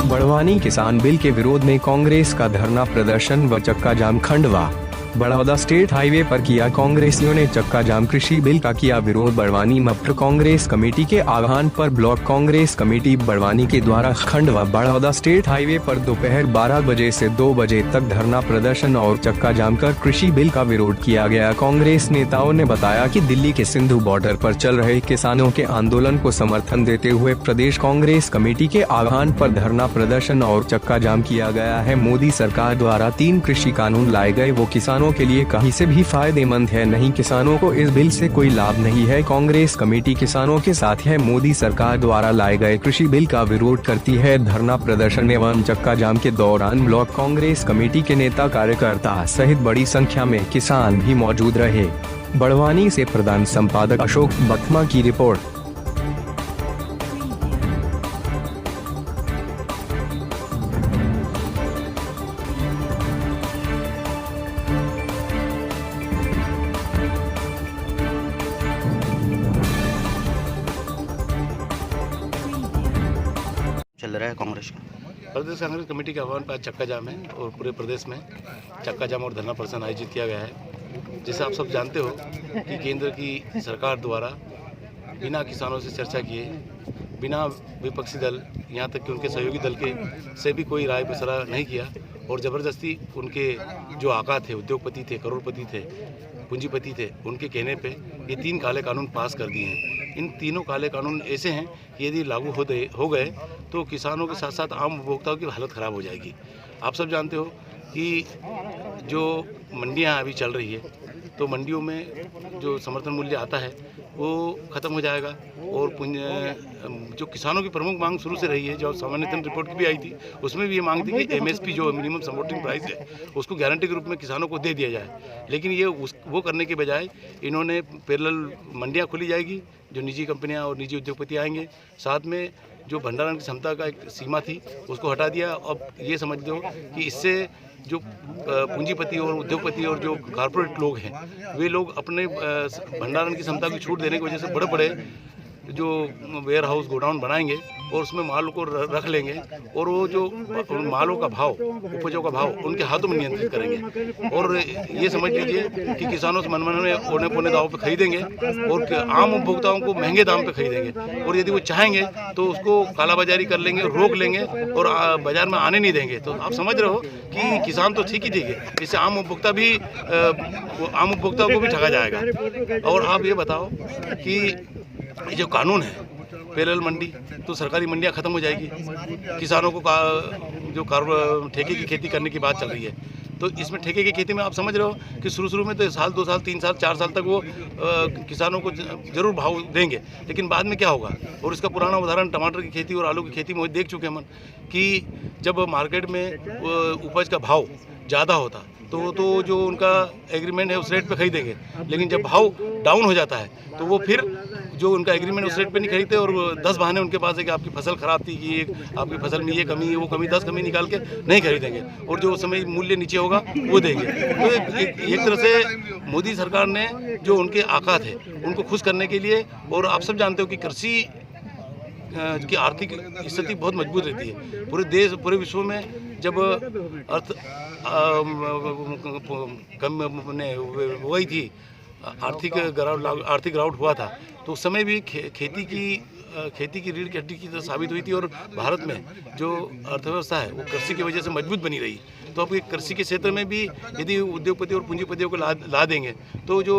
बड़वानी किसान बिल के विरोध में कांग्रेस का धरना प्रदर्शन व चक्का जाम। खंडवा बड़ौदा स्टेट हाईवे पर किया कांग्रेसियों ने चक्का जाम। कृषि बिल का किया विरोध। बड़वानी मप्र कांग्रेस कमेटी के आह्वान पर ब्लॉक कांग्रेस कमेटी बड़वानी के द्वारा खंडवा बड़ौदा स्टेट हाईवे पर दोपहर 12 बजे से 2 बजे तक धरना प्रदर्शन और चक्का जाम कर कृषि बिल का विरोध किया गया। कांग्रेस नेताओं ने बताया कि दिल्ली के सिंधु बॉर्डर पर चल रहे किसानों के आंदोलन को समर्थन देते हुए प्रदेश कांग्रेस कमेटी के आह्वान पर धरना प्रदर्शन और चक्का जाम किया गया है। मोदी सरकार द्वारा 3 कृषि कानून लाए गए, वो किसानों के लिए कहीं से भी फायदेमंद है नहीं। किसानों को इस बिल से कोई लाभ नहीं है। कांग्रेस कमेटी किसानों के साथ है। मोदी सरकार द्वारा लाए गए कृषि बिल का विरोध करती है। धरना प्रदर्शन एवं चक्का जाम के दौरान ब्लॉक कांग्रेस कमेटी के नेता कार्यकर्ता सहित बड़ी संख्या में किसान भी मौजूद रहे। बड़वानी से प्रधान संपादक अशोक बथमा की रिपोर्ट। चल रहा है कांग्रेस का। प्रदेश कांग्रेस कमेटी के आह्वान पर चक्का जाम है और पूरे प्रदेश में चक्का जाम और धरना प्रदर्शन आयोजित किया गया है। जैसे आप सब जानते हो कि केंद्र की सरकार द्वारा बिना किसानों से चर्चा किए, बिना विपक्षी दल, यहाँ तक कि उनके सहयोगी दल के से भी कोई राय मशवरा नहीं किया और ज़बरदस्ती उनके जो आका थे, उद्योगपति थे, करोड़पति थे, पूंजीपति थे, उनके कहने पे ये 3 काले कानून पास कर दिए हैं। इन तीनों काले कानून ऐसे हैं कि यदि लागू हो गए तो किसानों के साथ साथ आम उपभोक्ताओं की हालत ख़राब हो जाएगी। आप सब जानते हो कि जो मंडियां अभी चल रही है तो मंडियों में जो समर्थन मूल्य आता है वो ख़त्म हो जाएगा और जो किसानों की प्रमुख मांग शुरू से रही है, जो सामान्यतम रिपोर्ट की भी आई थी, उसमें भी ये मांग थी कि MSP जो मिनिमम सपोर्टिंग प्राइस है उसको गारंटी के रूप में किसानों को दे दिया जाए। लेकिन ये वो करने के बजाय इन्होंने पैरेलल मंडियाँ खोली जाएगी, जो निजी कंपनियां और निजी उद्योगपति आएंगे, साथ में जो भंडारण की क्षमता का एक सीमा थी उसको हटा दिया। अब ये समझ दो कि इससे जो पूंजीपति और उद्योगपति और जो कॉर्पोरेट लोग हैं वे लोग अपने भंडारण की क्षमता की छूट देने की वजह से बड़े बड़े जो वेयर हाउस गोडाउन बनाएंगे और उसमें माल को रख लेंगे और वो जो मालों का भाव, उपजों का भाव उनके हाथों में नियंत्रित करेंगे और ये समझ लीजिए कि किसानों से मनमाने में औने पौने दावों पे खरीदेंगे और आम उपभोक्ताओं को महंगे दाम पे खरीदेंगे और यदि वो चाहेंगे तो उसको कालाबाजारी कर लेंगे, रोक लेंगे और बाजार में आने नहीं देंगे। तो आप समझ रहे हो कि किसान तो ठीक ही ठीक है, इससे आम उपभोक्ता को भी ठगा जाएगा। और आप ये बताओ कि ये जो कानून है पैरेलल मंडी, तो सरकारी मंडियां खत्म हो जाएगी, किसानों को जो ठेके की खेती करने की बात चल रही है, तो इसमें ठेके की खेती में आप समझ रहे हो कि शुरू में तो 1 साल 2 साल 3 साल 4 साल तक वो किसानों को जरूर भाव देंगे, लेकिन बाद में क्या होगा। और इसका पुराना उदाहरण टमाटर की खेती और आलू की खेती में देख चुके हैं हम कि जब मार्केट में उपज का भाव ज़्यादा होता तो जो उनका एग्रीमेंट है उस रेट पे खरीदेंगे, लेकिन जब भाव डाउन हो जाता है तो वो फिर जो उनका एग्रीमेंट उस रेट पे नहीं खरीदते और 10 बहाने उनके पास है कि आपकी फसल ख़राब थी, कि आपकी फसल में ये कमी है, वो कमी, 10 कमी निकाल के नहीं खरीदेंगे और जो उस समय मूल्य नीचे होगा वो देंगे। तो एक तरह से मोदी सरकार ने जो उनके आका थे उनको खुश करने के लिए, और आप सब जानते हो कि कृषि की आर्थिक स्थिति बहुत मजबूत रहती है पूरे देश, पूरे विश्व में। जब वही थी आर्थिक गिरावट हुआ था तो उस समय भी खेती की रीढ़ की हड्डी की तरह साबित हुई थी और भारत में जो अर्थव्यवस्था है वो कृषि की वजह से मजबूत बनी रही। तो अब कृषि के क्षेत्र में भी यदि उद्योगपति और पूंजीपतियों को ला देंगे तो जो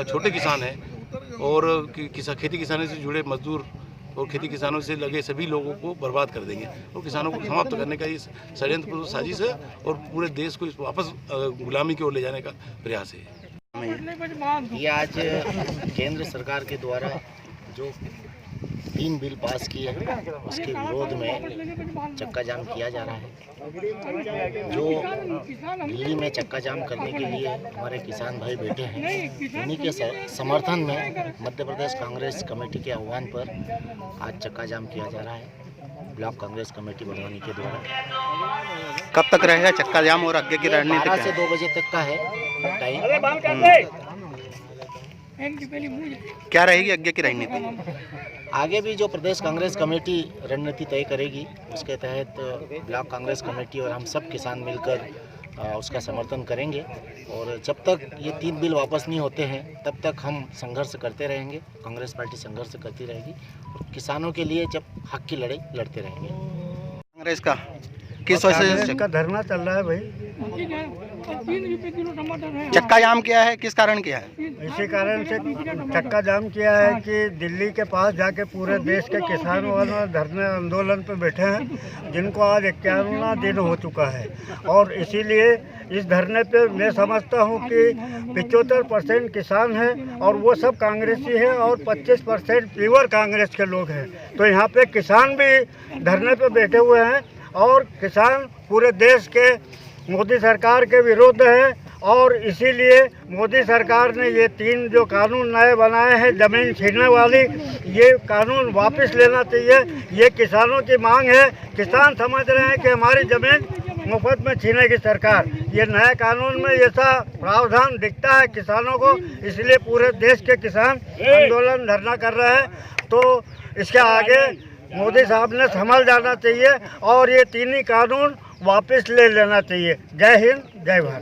छोटे किसान हैं और खेती किसानी से जुड़े मजदूर और खेती किसानों से लगे सभी लोगों को बर्बाद कर देंगे और किसानों को समाप्त करने का इस षड्यंत्र साजिश है और पूरे देश को वापस गुलामी की ओर ले जाने का प्रयास है। ये आज केंद्र सरकार के द्वारा जो 3 बिल पास किए हैं उसके विरोध में चक्का जाम किया जा रहा है। जो दिल्ली में चक्का जाम करने के लिए हमारे किसान भाई बैठे हैं, उन्हीं के समर्थन में मध्य प्रदेश कांग्रेस कमेटी के आह्वान पर आज चक्का जाम किया जा रहा है ब्लॉक कांग्रेस कमेटी बड़वानी के द्वारा। कब तक रहेगा चक्का जाम और आगे की रणनीति? 12 से 2 बजे तक का है टाइम। क्या रहेगी आगे की रणनीति? आगे भी जो प्रदेश कांग्रेस कमेटी रणनीति तय करेगी उसके तहत ब्लॉक कांग्रेस कमेटी और हम सब किसान मिलकर उसका समर्थन करेंगे। और जब तक ये 3 बिल वापस नहीं होते हैं तब तक हम संघर्ष करते रहेंगे। कांग्रेस पार्टी संघर्ष करती रहेगी और किसानों के लिए जब हक की लड़ाई लड़ते रहेंगे। कांग्रेस का किस वजह से का धरना चल रहा है भाई? चक्का जाम किया है, किस कारण किया है? इसी कारण से चक्का जाम किया है कि दिल्ली के पास जाके पूरे देश के किसान वालों धरने आंदोलन पे बैठे हैं, जिनको आज 51वां दिन हो चुका है। और इसीलिए इस धरने पे मैं समझता हूँ कि 75% किसान हैं और वो सब कांग्रेसी हैं और 25% प्योर कांग्रेस के लोग हैं। तो यहाँ पे किसान भी धरने पे बैठे हुए हैं और किसान पूरे देश के मोदी सरकार के विरुद्ध है। और इसीलिए मोदी सरकार ने ये 3 जो कानून नए बनाए हैं ज़मीन छीनने वाली, ये कानून वापस लेना चाहिए। ये किसानों की मांग है। किसान समझ रहे हैं कि हमारी ज़मीन मुफ्त में छीनेगी सरकार। ये नए कानून में ऐसा प्रावधान दिखता है किसानों को, इसलिए पूरे देश के किसान आंदोलन धरना कर रहे हैं। तो इसके आगे मोदी साहब ने संभल जाना चाहिए और ये 3 ही कानून वापस ले लेना चाहिए। जय हिंद, जय भारत।